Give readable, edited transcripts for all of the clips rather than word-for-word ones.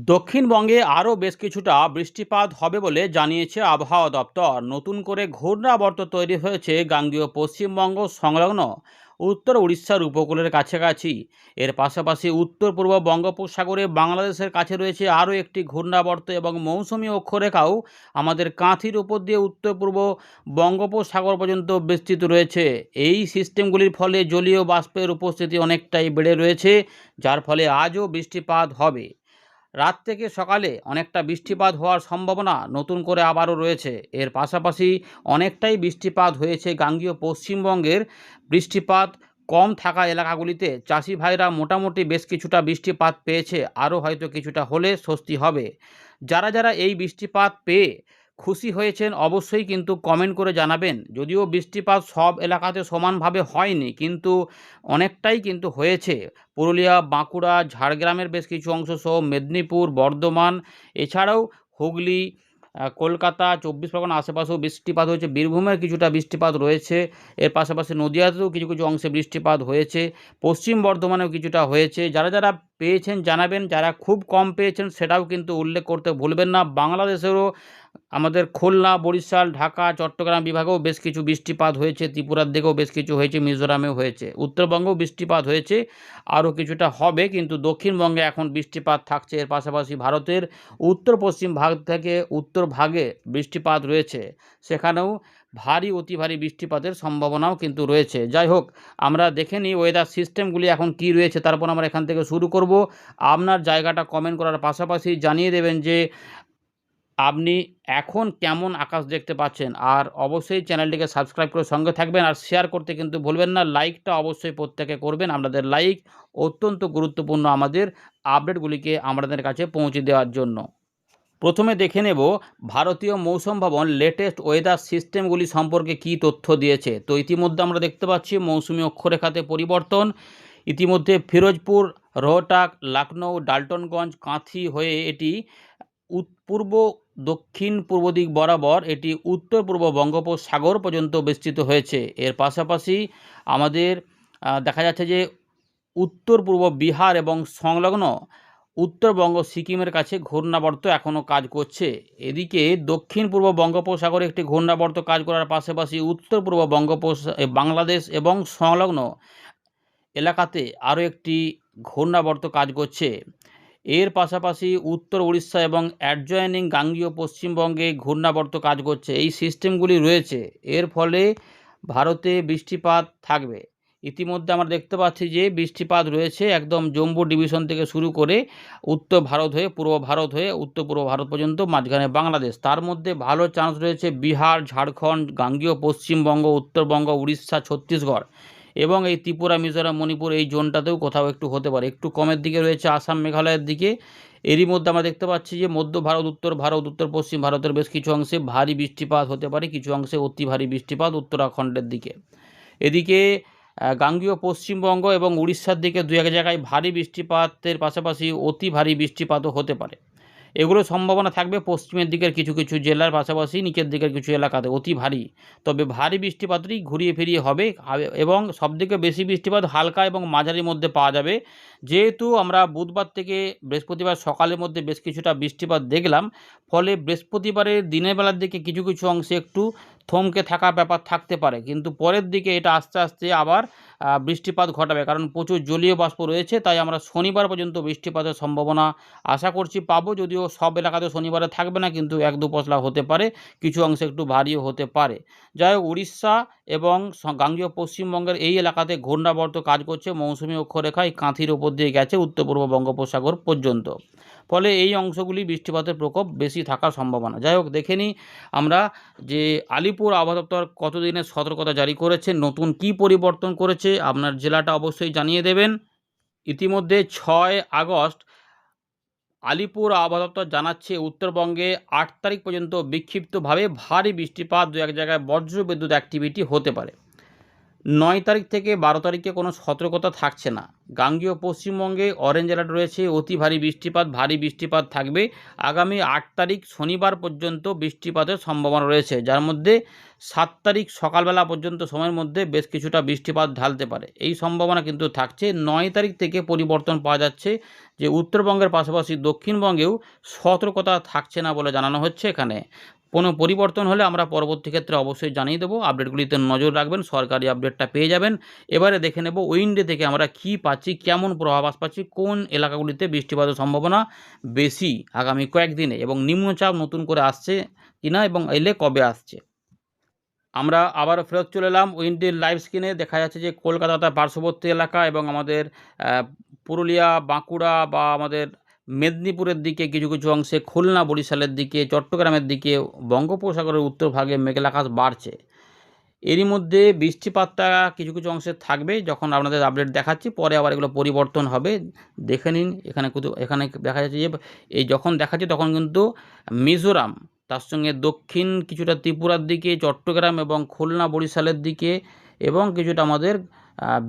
দক্ষিণবঙ্গে আরও বেশ কিছুটা বৃষ্টিপাত হবে বলে জানিয়েছে আবহাওয়া দপ্তর। নতুন করে ঘূর্ণাবর্ত তৈরি হয়েছে গাঙ্গেয় পশ্চিমবঙ্গ সংলগ্ন উত্তর উড়িষ্যার উপকূলের কাছাকাছি। এর পাশাপাশি উত্তর পূর্ব বঙ্গোপসাগরে বাংলাদেশের কাছে রয়েছে আরও একটি ঘূর্ণাবর্ত এবং মৌসুমি অক্ষরেখাও আমাদের কাঁথির উপর দিয়ে উত্তর পূর্ব বঙ্গোপসাগর পর্যন্ত বিস্তৃত রয়েছে। এই সিস্টেমগুলির ফলে জলীয় বাষ্পের উপস্থিতি অনেকটাই বেড়ে রয়েছে, যার ফলে আজও বৃষ্টিপাত হবে। রাত থেকে সকালে অনেকটা বৃষ্টিপাত হওয়ার সম্ভাবনা নতুন করে আবারও রয়েছে। এর পাশাপাশি অনেকটাই বৃষ্টিপাত হয়েছে গাঙ্গেয় পশ্চিমবঙ্গের। বৃষ্টিপাত কম থাকা এলাকাগুলিতে চাষি ভাইরা মোটামুটি বেশ কিছুটা বৃষ্টিপাত পেয়েছে, আরও হয়তো কিছুটা হলে স্বস্তি হবে। যারা যারা এই বৃষ্টিপাত পেয়ে খুশি হয়েছেন অবশ্যই কিন্তু কমেন্ট করে জানাবেন। যদিও বৃষ্টিপাত সব এলাকাতে সমানভাবে হয়নি, কিন্তু অনেকটাই কিন্তু হয়েছে। পুরুলিয়া, বাঁকুড়া, ঝাড়গ্রামের বেশ কিছু অংশ সহ মেদিনীপুর, বর্ধমান, এছাড়াও হুগলি, কলকাতা, 24 পরগনা আশেপাশেও বৃষ্টিপাত হয়েছে। বীরভূমের কিছুটা বৃষ্টিপাত রয়েছে। এর পাশাপাশি নদিয়াতেও কিছু কিছু অংশে বৃষ্টিপাত হয়েছে। পশ্চিম বর্ধমানেও কিছুটা হয়েছে। যারা যারা পেয়েছেন জানাবেন, যারা খুব কম পেয়েছেন সেটাও কিন্তু উল্লেখ করতে ভুলবেন না। বাংলাদেশেরও আমাদের খুলনা, বরিশাল, ঢাকা, চট্টগ্রাম বিভাগেও বেশ কিছু বৃষ্টিপাত হয়েছে। ত্রিপুরার দিকেও বেশ কিছু হয়েছে, মিজোরামেও হয়েছে, উত্তরবঙ্গেও বৃষ্টিপাত হয়েছে, আরও কিছুটা হবে। কিন্তু দক্ষিণবঙ্গে এখন বৃষ্টিপাত থাকছে। এর পাশাপাশি ভারতের উত্তর পশ্চিম ভাগ থেকে উত্তর ভাগে বৃষ্টিপাত রয়েছে, সেখানেও ভারী অতি ভারী বৃষ্টিপাতের সম্ভাবনাও কিন্তু রয়েছে। যাই হোক, আমরা দেখে নিই ওয়েদার সিস্টেমগুলি এখন কি রয়েছে, তারপর আমরা এখান থেকে শুরু করব। আপনার জায়গাটা কমেন্ট করার পাশাপাশি জানিয়ে দেবেন যে আপনি এখন কেমন আকাশ দেখতে পাচ্ছেন। আর অবশ্যই চ্যানেলটিকে সাবস্ক্রাইব করে সঙ্গে থাকবেন, আর শেয়ার করতে কিন্তু ভুলবেন না। লাইকটা অবশ্যই প্রত্যেকে করবেন। আপনাদের লাইক অত্যন্ত গুরুত্বপূর্ণ আমাদের আপডেটগুলিকে আমাদের কাছে পৌঁছে দেওয়ার জন্য। প্রথমে দেখে নেব ভারতীয় মৌসুম ভবন লেটেস্ট ওয়েদার সিস্টেমগুলি সম্পর্কে কী তথ্য দিয়েছে। তো ইতিমধ্যে আমরা দেখতে পাচ্ছি মৌসুমি অক্ষরেখাতে পরিবর্তন। ইতিমধ্যে ফিরোজপুর, রোহটাক, লখনৌ, ডাল্টনগঞ্জ, কাঁথি হয়ে এটি পূর্ব দক্ষিণ পূর্ব দিক বরাবর এটি উত্তর পূর্ব বঙ্গোপসাগর পর্যন্ত বিস্তৃত হয়েছে। এর পাশাপাশি আমাদের দেখা যাচ্ছে যে উত্তর পূর্ব বিহার এবং সংলগ্ন উত্তরবঙ্গ সিকিমের কাছে ঘূর্ণাবর্ত এখনও কাজ করছে। এদিকে দক্ষিণ পূর্ব বঙ্গোপসাগরে একটি ঘূর্ণাবর্ত কাজ করার পাশাপাশি উত্তর পূর্ব বাংলাদেশ এবং সংলগ্ন এলাকাতে আরও একটি ঘূর্ণাবর্ত কাজ করছে। এর পাশাপাশি উত্তর উড়িষ্যা এবং অ্যাডজয়েনিং গাঙ্গেয় পশ্চিমবঙ্গে ঘূর্ণাবর্ত কাজ করছে। এই সিস্টেমগুলি রয়েছে, এর ফলে ভারতে বৃষ্টিপাত থাকবে। ইতিমধ্যে আমরা দেখতে পাচ্ছি যে বৃষ্টিপাত রয়েছে একদম জম্মু ডিভিশন থেকে শুরু করে উত্তর ভারত হয়ে পূর্ব ভারত হয়ে উত্তর পূর্ব ভারত পর্যন্ত, মাঝখানে বাংলাদেশ। তার মধ্যে ভালো চান্স রয়েছে বিহার, ঝাড়খণ্ড, গাঙ্গেয় পশ্চিমবঙ্গ, উত্তরবঙ্গ, উড়িষ্যা, ছত্তিশগড় এবং এই ত্রিপুরা, মিজোরাম, মণিপুর এই জোনটাতেও কোথাও একটু হতে পারে। একটু কমের দিকে রয়েছে আসাম, মেঘালয়ের দিকে। এরই মধ্যে আমরা দেখতে পাচ্ছি যে মধ্য ভারত, উত্তর পশ্চিম ভারতের বেশ কিছু অংশে ভারী বৃষ্টিপাত হতে পারে, কিছু অংশে অতি ভারী বৃষ্টিপাত উত্তরাখণ্ডের দিকে। এদিকে গাঙ্গেয় পশ্চিমবঙ্গ এবং উড়িষ্যার দিকে দু এক জায়গায় ভারী বৃষ্টিপাতের পাশাপাশি অতি ভারী বৃষ্টিপাতও হতে পারে। এগুলো সম্ভাবনা থাকবে পশ্চিমের দিকের কিছু কিছু জেলার পাশাপাশি নিচের দিকের কিছু এলাকাতে অতি ভারী। তবে ভারী বৃষ্টিপাতই ঘুরিয়ে ফিরিয়ে হবে এবং সবথেকে বেশি বৃষ্টিপাত হালকা এবং মাঝারির মধ্যে পাওয়া যাবে। যেহেতু আমরা বুধবার থেকে বৃহস্পতিবার সকালের মধ্যে বেশ কিছুটা বৃষ্টিপাত দেখলাম, ফলে বৃহস্পতিবারের দিনের বেলার দিকে কিছু কিছু অংশে একটু থমকে থাকা ব্যাপার থাকতে পারে, কিন্তু পরের দিকে এটা আস্তে আস্তে আবার বৃষ্টিপাত ঘটাবে, কারণ প্রচুর জলীয় বাষ্প রয়েছে। তাই আমরা শনিবার পর্যন্ত বৃষ্টিপাতের সম্ভাবনা আশা করছি পাবো। যদিও সব এলাকাতে শনিবারে থাকবে না, কিন্তু এক দু পশলা হতে পারে, কিছু অংশে একটু ভারীও হতে পারে। যাই হোক, উড়িষ্যা এবং গাঙ্গেয় পশ্চিমবঙ্গের এই এলাকাতে ঘূর্ণাবর্ত কাজ করছে। মৌসুমি অক্ষরেখায় কাঁথির ওপর দিয়ে গেছে উত্তর পূর্ব বঙ্গোপসাগর পর্যন্ত, ফলে এই অংশগুলি বৃষ্টিপাতের প্রকোপ বেশি থাকার সম্ভাবনা। যাই হোক, দেখে নিই আমরা যে আলিপুর আবহাওয়া দপ্তর কতদিনের সতর্কতা জারি করেছে, নতুন কি পরিবর্তন করেছে, আপনার জেলাটা অবশ্যই জানিয়ে দেবেন। ইতিমধ্যে 6 আগস্ট আলিপুর আবহাওয়া দপ্তর জানাচ্ছে উত্তরবঙ্গে 8 তারিখ পর্যন্ত বিক্ষিপ্তভাবে ভারী বৃষ্টিপাত, দু এক জায়গায় বজ্রবিদ্যুৎ অ্যাক্টিভিটি হতে পারে। 9 তারিখ থেকে 12 তারিখে কোনো সতর্কতা থাকছে না। গাঙ্গেয় পশ্চিমবঙ্গে অরেঞ্জ অ্যালার্ট রয়েছে, অতি ভারী বৃষ্টিপাত, ভারী বৃষ্টিপাত থাকবে। আগামী 8 তারিখ শনিবার পর্যন্ত বৃষ্টিপাতের সম্ভাবনা রয়েছে, যার মধ্যে 7 তারিখ সকালবেলা পর্যন্ত সময়ের মধ্যে বেশ কিছুটা বৃষ্টিপাত ঢালতে পারে। এই সম্ভাবনা কিন্তু থাকছে। 9 তারিখ থেকে পরিবর্তন পাওয়া যাচ্ছে যে উত্তরবঙ্গের পাশাপাশি দক্ষিণবঙ্গেও সতর্কতা থাকছে না বলে জানানো হচ্ছে। এখানে কোনো পরিবর্তন হলে আমরা পরবর্তী ক্ষেত্রে অবশ্যই জানিয়ে দেবো। আপডেটগুলিতে নজর রাখবেন, সরকারি আপডেটটা পেয়ে যাবেন। এবারে দেখে নেব উইন্ডে থেকে আমরা কি পাচ্ছি, কেমন পূর্বাভাস পাচ্ছি, কোন এলাকাগুলিতে বৃষ্টিপাতের সম্ভাবনা বেশি আগামী কয়েকদিনে, এবং নিম্নচাপ নতুন করে আসছে কিনা এবং এলে কবে আসছে। আমরা আবারও ফেরত চলে এলাম উইন্ডের লাইভ স্ক্রিনে। দেখা যাচ্ছে যে কলকাতা তার পার্শ্ববর্তী এলাকা এবং আমাদের পুরুলিয়া, বাঁকুড়া বা আমাদের মেদিনীপুরের দিকে কিছু কিছু অংশে, খুলনা, বরিশালের দিকে, চট্টগ্রামের দিকে বঙ্গোপসাগরের উত্তর ভাগে মেঘলা আকাশ বাড়ছে। এরই মধ্যে বৃষ্টিপাতটা কিছু কিছু অংশে থাকবে, যখন আপনাদের আপডেট দেখাচ্ছি। পরে আবার এগুলো পরিবর্তন হবে, দেখে নিন। এখানে দেখা যাচ্ছে যে এই যখন দেখাচ্ছি তখন কিন্তু মিজোরাম, তার সঙ্গে দক্ষিণ কিছুটা ত্রিপুরার দিকে, চট্টগ্রাম এবং খুলনা বরিশালের দিকে, এবং কিছুটা আমাদের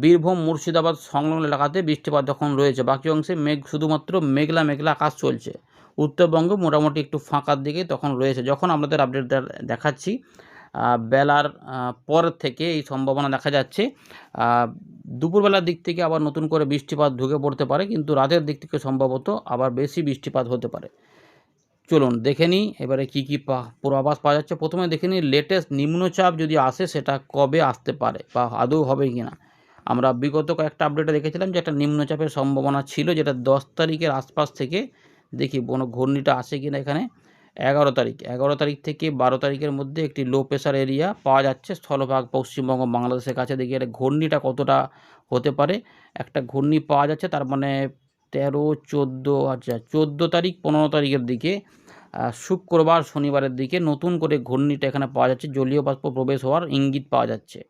বীরভূম মুর্শিদাবাদ সংলগ্ন এলাকাতে বৃষ্টিপাত যখন রয়েছে। বাকি অংশে শুধুমাত্র মেঘলা মেঘলা আকাশ চলছে। উত্তরবঙ্গ মোটামুটি একটু ফাঁকার দিকে তখন রয়েছে। যখন আপনাদের আপডেট দেখাচ্ছি বেলার পর থেকে এই সম্ভাবনা দেখা যাচ্ছে। দুপুরবেলার দিক থেকে আবার নতুন করে বৃষ্টিপাত ঢুকে পড়তে পারে, কিন্তু রাতের দিক থেকে সম্ভবত আবার বেশি বৃষ্টিপাত হতে পারে। চলুন দেখে নিই এবারে কী কী পূর্বাভাস পাওয়া যাচ্ছে। প্রথমে দেখে নিই লেটেস্ট নিম্নচাপ যদি আসে সেটা কবে আসতে পারে বা আদৌ হবে কি না। আমরা বিগত কয়েকটা আপডেটে দেখেছিলাম যে একটা নিম্নচাপের সম্ভাবনা ছিল, যেটা 10 তারিখের আশপাশ থেকে। দেখি কোনো ঘূর্ণিটা আসে কি না। এখানে 11 তারিখ থেকে 12 তারিখের মধ্যে একটি লো প্রেশার এরিয়া পাওয়া যাচ্ছে স্থলভাগ পশ্চিমবঙ্গ বাংলাদেশের কাছে। দেখি এটা ঘূর্ণিটা কতটা হতে পারে। একটা ঘূর্ণি পাওয়া যাচ্ছে, তার মানে 13, 14, আচ্ছা 14 তারিখ 15 তারিখের দিকে, শুক্রবার শনিবারের দিকে নতুন করে ঘূর্ণিটা এখানে পাওয়া যাচ্ছে। জলীয় বাষ্প প্রবেশ হওয়ার ইঙ্গিত পাওয়া যাচ্ছে।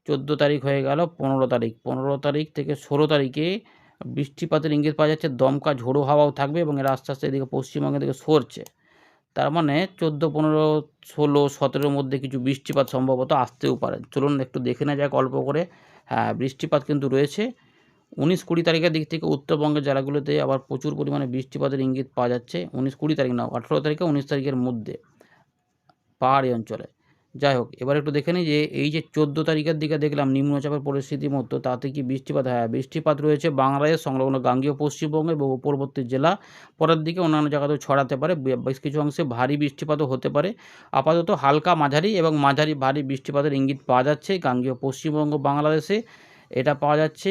14 তারিখ হয়ে গেল, 15 তারিখ থেকে 16 তারিখে বৃষ্টিপাতের ইঙ্গিত পাওয়া যাচ্ছে। দমকা ঝোড়ো হাওয়াও থাকবে এবং এরা আস্তে আস্তে এদিকে পশ্চিমবঙ্গের দিকে সরছে। তার মানে 14, 15, 16, 17-র মধ্যে কিছু বৃষ্টিপাত সম্ভবত আসতেও পারে। চলুন একটু দেখে নেওয়া যাক অল্প করে। হ্যাঁ, বৃষ্টিপাত কিন্তু রয়েছে। 19-20 তারিখের দিক থেকে উত্তরবঙ্গের জেলাগুলোতে আবার প্রচুর পরিমাণে বৃষ্টিপাতের ইঙ্গিত পাওয়া যাচ্ছে। 19-20 তারিখ না, 18 তারিখে 19 তারিখের মধ্যে পাহাড়ি অঞ্চলে। যাই হোক, এবার একটু দেখে নিই যে এই যে 14 তারিখের দিকে দেখলাম নিম্নচাপের পরিস্থিতির মতো, তাতে কি বৃষ্টিপাত? হ্যাঁ, বৃষ্টিপাত রয়েছে বাংলাদেশ সংলগ্ন গাঙ্গেয় পশ্চিমবঙ্গ এবং উপকূলবর্তী জেলা। পরের দিকে অন্যান্য জায়গাতেও ছড়াতে পারে। বেশ কিছু অংশে ভারী বৃষ্টিপাতও হতে পারে। আপাতত হালকা মাঝারি এবং মাঝারি ভারী বৃষ্টিপাতের ইঙ্গিত পাওয়া যাচ্ছে গাঙ্গেয় পশ্চিমবঙ্গ বাংলাদেশে। এটা পাওয়া যাচ্ছে।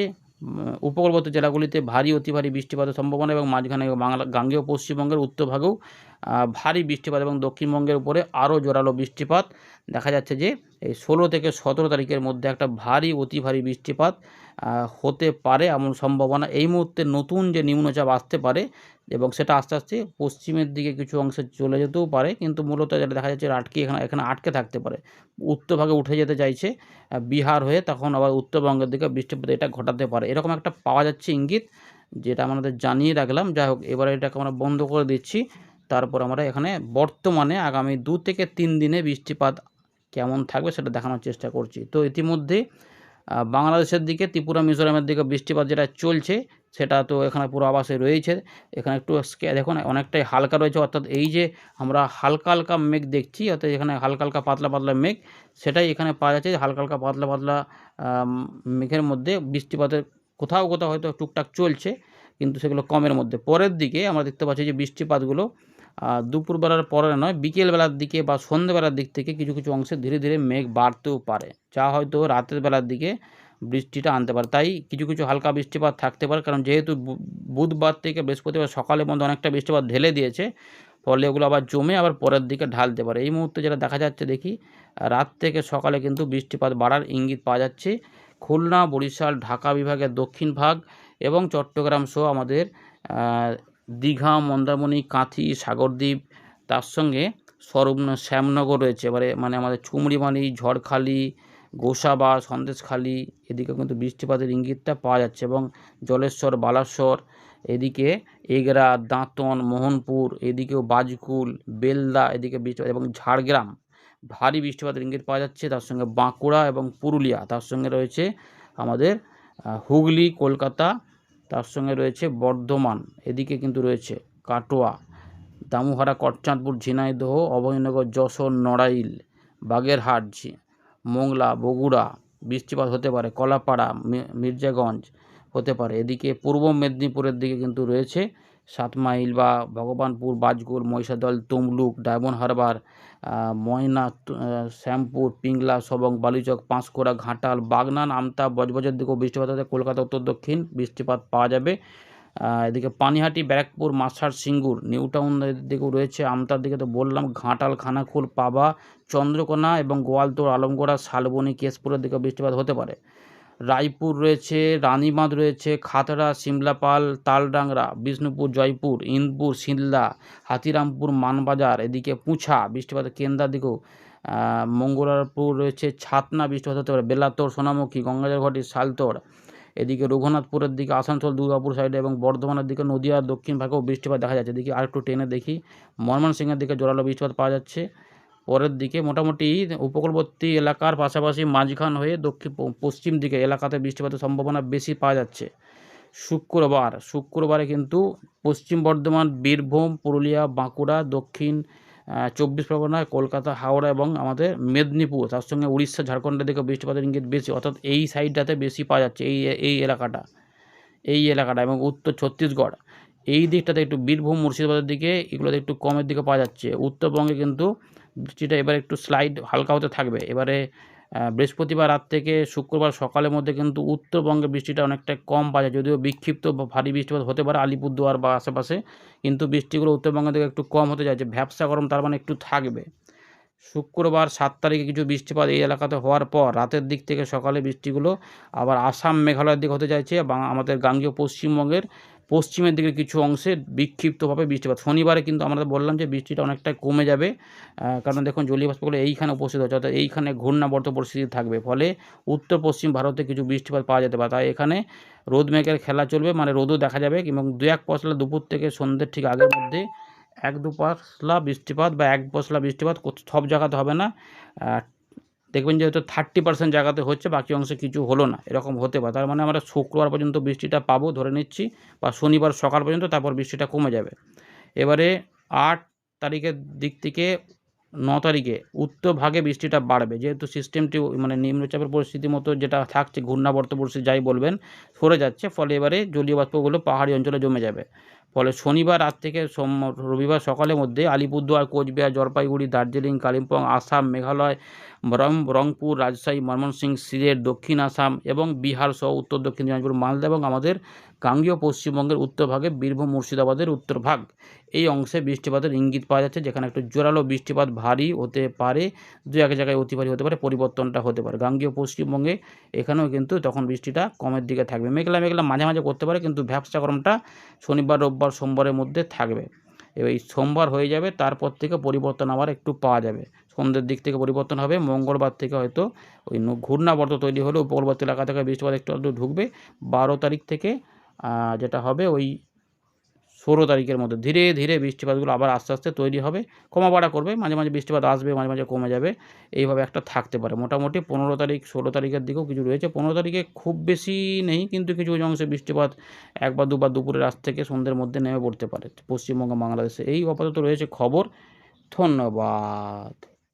উপকূলবর্তী জেলাগুলিতে ভারী অতি ভারী বৃষ্টিপাতের সম্ভাবনা, এবং মাঝখানে গাঙ্গেয় পশ্চিমবঙ্গের উত্তরভাগেও ভারী বৃষ্টিপাত, এবং দক্ষিণবঙ্গের উপরে আরও জোরালো বৃষ্টিপাত। দেখা যাচ্ছে যে এই 16 থেকে 17 তারিখের মধ্যে একটা ভারী অতি ভারী বৃষ্টিপাত হতে পারে এমন সম্ভাবনা। এই মুহূর্তে নতুন যে নিম্নচাপ আসতে পারে, এবং সেটা আস্তে আস্তে পশ্চিমের দিকে কিছু অংশে চলে যেতেও পারে, কিন্তু মূলত যেটা দেখা যাচ্ছে এখানে আটকে থাকতে পারে। উত্তরভাগে উঠে যেতে চাইছে বিহার হয়ে, তখন আবার উত্তরবঙ্গের দিকে বৃষ্টিপাত এটা ঘটাতে পারে। এরকম একটা পাওয়া যাচ্ছে ইঙ্গিত, যেটা আমাদের জানিয়ে রাখলাম। যাই হোক, এবারে এটাকে আমরা বন্ধ করে দিচ্ছি। তারপর আমরা এখানে বর্তমানে আগামী 2 থেকে 3 দিনে বৃষ্টিপাত কেমন থাকবে সেটা দেখানোর চেষ্টা করছি। তো ইতিমধ্যে বাংলাদেশের দিকে, ত্রিপুরা, মিজোরামের দিকে বৃষ্টিপাত যেটা চলছে সেটা তো এখানে পুরো আবাসে রয়েছে। এখানে একটু দেখুন অনেকটাই হালকা রয়েছে, অর্থাৎ এই যে আমরা হালকা হালকা মেঘ দেখছি, অর্থাৎ এখানে হালকা হালকা পাতলা পাতলা মেঘ, সেটাই এখানে পাওয়া যাচ্ছে। হালকা হালকা পাতলা পাতলা মেঘের মধ্যে বৃষ্টিপাতের কোথাও কোথাও হয়তো টুকটাক চলছে, কিন্তু সেগুলো কমের মধ্যে। পরের দিকে আমরা দেখতে পাচ্ছি যে বৃষ্টিপাতগুলো দুপুরবেলার পরে নয়, বিকেলবেলার দিকে বা সন্ধ্যেবেলার দিক থেকে কিছু কিছু অংশে ধীরে ধীরে মেঘ বাড়তেও পারে, যা হয়তো রাতের বেলার দিকে বৃষ্টিটা আনতে পারে। তাই কিছু কিছু হালকা বৃষ্টিপাত থাকতে পারে, কারণ যেহেতু বুধবার থেকে বৃহস্পতিবার সকালের মধ্যে অনেকটা বৃষ্টিপাত ঢেলে দিয়েছে, ফলে এগুলো আবার জমে আবার পরের দিকে ঢালতে পারে। এই মুহূর্তে যেটা দেখা যাচ্ছে, দেখি রাত থেকে সকালে কিন্তু বৃষ্টিপাত বাড়ার ইঙ্গিত পাওয়া যাচ্ছে। খুলনা, বরিশাল, ঢাকা বিভাগের দক্ষিণ ভাগ এবং চট্টগ্রাম সহ আমাদের দীঘা, মন্দারমণি, কাঁথি, সাগরদ্বীপ, তার সঙ্গে শ্যামনগর রয়েছে। এবারে মানে আমাদের চুমড়িমানি, ঝড়খালি, গোসাবা, সন্দেশখালি, এদিকেও কিন্তু বৃষ্টিপাতের ইঙ্গিতটা পাওয়া যাচ্ছে, এবং জলেশ্বর, বালাসর, এদিকে এগরা, দাঁতন, মোহনপুর, এদিকেও বাজকুল, বেলদা, এদিকে বৃষ্টিপাত, এবং ঝাড়গ্রাম ভারী বৃষ্টিপাতের ইঙ্গিত পাওয়া যাচ্ছে। তার সঙ্গে বাঁকুড়া এবং পুরুলিয়া, তার সঙ্গে রয়েছে আমাদের হুগলি, কলকাতা, তার সঙ্গে রয়েছে বর্ধমান, এদিকে কিন্তু রয়েছে কাটোয়া, দামুহারা, করচাঁদপুর, ঝিনাইদহ, অভয়নগর, যশোর, নড়াইল, বাগেরহাট, মোংলা, বগুড়া বৃষ্টিপাত হতে পারে, কলাপাড়া, মির্জাগঞ্জ হতে পারে। এদিকে পূর্ব মেদিনীপুরের দিকে কিন্তু রয়েছে 7 মাইল বা ভগবানপুর, বাজগুল, মহিষাদল, তমলুক, ডায়মন্ড হারবার, ময়না, শ্যামপুর, পিংলা, সবং, বালুচক, পাঁশকুড়া, ঘাটাল, বাগনান, আমতা, বজবজের দিকেও বৃষ্টিপাত হতে, কলকাতা উত্তর দক্ষিণ বৃষ্টিপাত পাওয়া যাবে। এদিকে পানিহাটি, ব্যারাকপুর, মাসার, সিঙ্গুর, নিউ টাউনের দিকেও রয়েছে। আমতার দিকে তো বললাম, ঘাটাল, খানাকুল, পাবা, চন্দ্রকোনা এবং গোয়ালতোড়, আলমগড়া, শালবনী, কেশপুরের দিকে বৃষ্টিপাত হতে পারে। রায়পুর রয়েছে, রানীবাঁধ রয়েছে, খাতড়া, সিমলাপাল, তালডাংরা, বিষ্ণুপুর, জয়পুর, ইন্দপুর, শিলদা, হাতিরামপুর, মানবাজার, এদিকে পুঁছা বৃষ্টিপাতের কেন্দ্রার দিকেও, মঙ্গলারপুর রয়েছে, ছাতনা বৃষ্টিপাত হতে পারে, বেলাতোড়, সোনামুখী, গঙ্গাজল ঘাটি, শালতোড়, এদিকে রঘুনাথপুরের দিকে, আসানসোল, দুর্গাপুর সাইডে এবং বর্ধমানের দিকে, নদিয়ার দক্ষিণ ভাগেও বৃষ্টিপাত দেখা যাচ্ছে। এদিকে আরেকটু টেনে দেখি, ময়মনসিংহের দিকে জোরালো বৃষ্টিপাত পাওয়া যাচ্ছে। পরের দিকে মোটামুটি উপকূলবর্তী এলাকার পাশাপাশি মাঝখান হয়ে দক্ষিণ পশ্চিম দিকে এলাকাতে বৃষ্টিপাতের সম্ভাবনা বেশি পাওয়া যাচ্ছে। শুক্রবারে কিন্তু পশ্চিম বর্ধমান, বীরভূম, পুরুলিয়া, বাঁকুড়া, দক্ষিণ 24 পরগনা, কলকাতা, হাওড়া এবং আমাদের মেদিনীপুর, তার সঙ্গে উড়িষ্যা, ঝাড়খণ্ডের দিকে বৃষ্টিপাতের ইঙ্গিত বেশি, অর্থাৎ এই সাইডটাতে বেশি পাওয়া যাচ্ছে, এই এলাকাটা এবং উত্তর ছত্তিশগড় এই দিকটাতে একটু, বীরভূম, মুর্শিদাবাদের দিকে এগুলোতে একটু কমের দিকে পাওয়া যাচ্ছে। উত্তরবঙ্গে কিন্তু বৃষ্টিটা এবারে একটু স্লাইড হালকা হতে থাকবে। এবারে বৃহস্পতিবার রাত থেকে শুক্রবার সকালের মধ্যে কিন্তু উত্তরবঙ্গে বৃষ্টিটা অনেকটা কম পাওয়া যায়, যদিও বিক্ষিপ্ত বা ভারী বৃষ্টিপাত হতে পারে আলিপুরদুয়ার বা আশেপাশে, কিন্তু বৃষ্টিগুলো উত্তরবঙ্গের দিকে একটু কম হতে যাচ্ছে। ভ্যাপসা গরম তার মানে একটু থাকবে। শুক্রবার 7 তারিখে কিছু বৃষ্টিপাত এই এলাকাতে হওয়ার পর রাতের দিক থেকে সকালে বৃষ্টিগুলো আবার আসাম, মেঘালয়ের দিকে হতে চাইছে এবং আমাদের গাঙ্গেয় পশ্চিমবঙ্গের পশ্চিমের দিকে কিছু অংশে বিক্ষিপ্তভাবে বৃষ্টিপাত। শনিবারে কিন্তু আমরা বললাম যে বৃষ্টিটা অনেকটা কমে যাবে, কারণ দেখুন জলীয় বাষ্পগুলো এইখানে উপস্থিত হচ্ছে, অর্থাৎ এইখানে ঘূর্ণাবর্ত পরিস্থিতি থাকবে, ফলে উত্তর পশ্চিম ভারতে কিছু বৃষ্টিপাত পাওয়া যেতে পারে। তাই এখানে রোদ মেঘের খেলা চলবে, মানে রোদও দেখা যাবে এবং 2-1 পশলা দুপুর থেকে সন্ধ্যের ঠিক আগের মধ্যে 1-2 পশলা বৃষ্টিপাত বা 1 পশলা বৃষ্টিপাত সব জায়গাতে হবে না। দেখবেন যে হয়তো 30% জায়গাতে হচ্ছে, বাকি অংশে কিছু হলো না, এরকম হতে পারে। তার মানে আমরা শুক্রবার পর্যন্ত বৃষ্টিটা পাবো ধরে নিচ্ছি, বা শনিবার সকাল পর্যন্ত, তারপর বৃষ্টিটা কমে যাবে। এবারে 8 তারিখের দিক থেকে 9 তারিখে উত্তর ভাগে বৃষ্টিটা বাড়বে, যেহেতু সিস্টেমটি মানে নিম্নচাপের পরিস্থিতির মতো যেটা থাকছে, ঘূর্ণাবর্ত পরিস্থিতি যাই বলবেন, সরে যাচ্ছে, ফলে এবারে জলীয় বাষ্পগুলো পাহাড়ি অঞ্চলে জমে যাবে। ফলে শনিবার রাত থেকে রবিবার সকালের মধ্যে আলিপুরদুয়ার, কোচবিহার, জলপাইগুড়ি, দার্জিলিং, কালিম্পং, আসাম, মেঘালয়, রংপুর, রাজশাহী, ময়মনসিংহ, সিলেট, দক্ষিণ আসাম এবং বিহার সহ উত্তর দক্ষিণ দিনাজপুর, মালদা এবং আমাদের গাঙ্গেয় পশ্চিমবঙ্গের উত্তরভাগে বীরভূম, মুর্শিদাবাদের উত্তরভাগ এই অংশে বৃষ্টিপাতের ইঙ্গিত পাওয়া যাচ্ছে, যেখানে একটু জোরালো বৃষ্টিপাত ভারী হতে পারে, দু এক জায়গায় অতি ভারী হতে পারে, পরিবর্তনটা হতে পারে। গাঙ্গেয় পশ্চিমবঙ্গে এখানেও কিন্তু তখন বৃষ্টিটা কমের দিকে থাকবে, মেঘলা মেঘলা মাঝে মাঝে করতে পারে, কিন্তু ভ্যাপসা গরমটা শনিবার, রোববার, সোমবারের মধ্যে থাকবে। এবার এই সোমবার হয়ে যাবে, তারপর থেকে পরিবর্তন আবার একটু পাওয়া যাবে, সন্ধ্যের দিক থেকে পরিবর্তন হবে। মঙ্গলবার থেকে হয়তো ওই ঘূর্ণাবর্ত তৈরি হলে উপকূলবর্তী এলাকা থেকে বৃষ্টিপাত একটু একটু ঢুকবে। 12 তারিখ থেকে যেটা হবে ওই 16 তারিখের মধ্যে ধীরে ধীরে বৃষ্টিপাতগুলো আবার আস্তে আস্তে তৈরি হবে, কমা বাড়া করবে, মাঝে মাঝে বৃষ্টিপাত আসবে, মাঝে মাঝে কমে যাবে, এইভাবে একটা থাকতে পারে। মোটামুটি 15 তারিখ, 16 তারিখের দিকেও কিছু রয়েছে। 15 তারিখে খুব বেশি নেই, কিন্তু কিছু কিছু অংশে বৃষ্টিপাত 1 বা 2 বার দুপুরের আজ থেকে সন্ধ্যের মধ্যে নেমে পড়তে পারে পশ্চিমবঙ্গ, বাংলাদেশে। এই আপাতত রয়েছে খবর। ধন্যবাদ।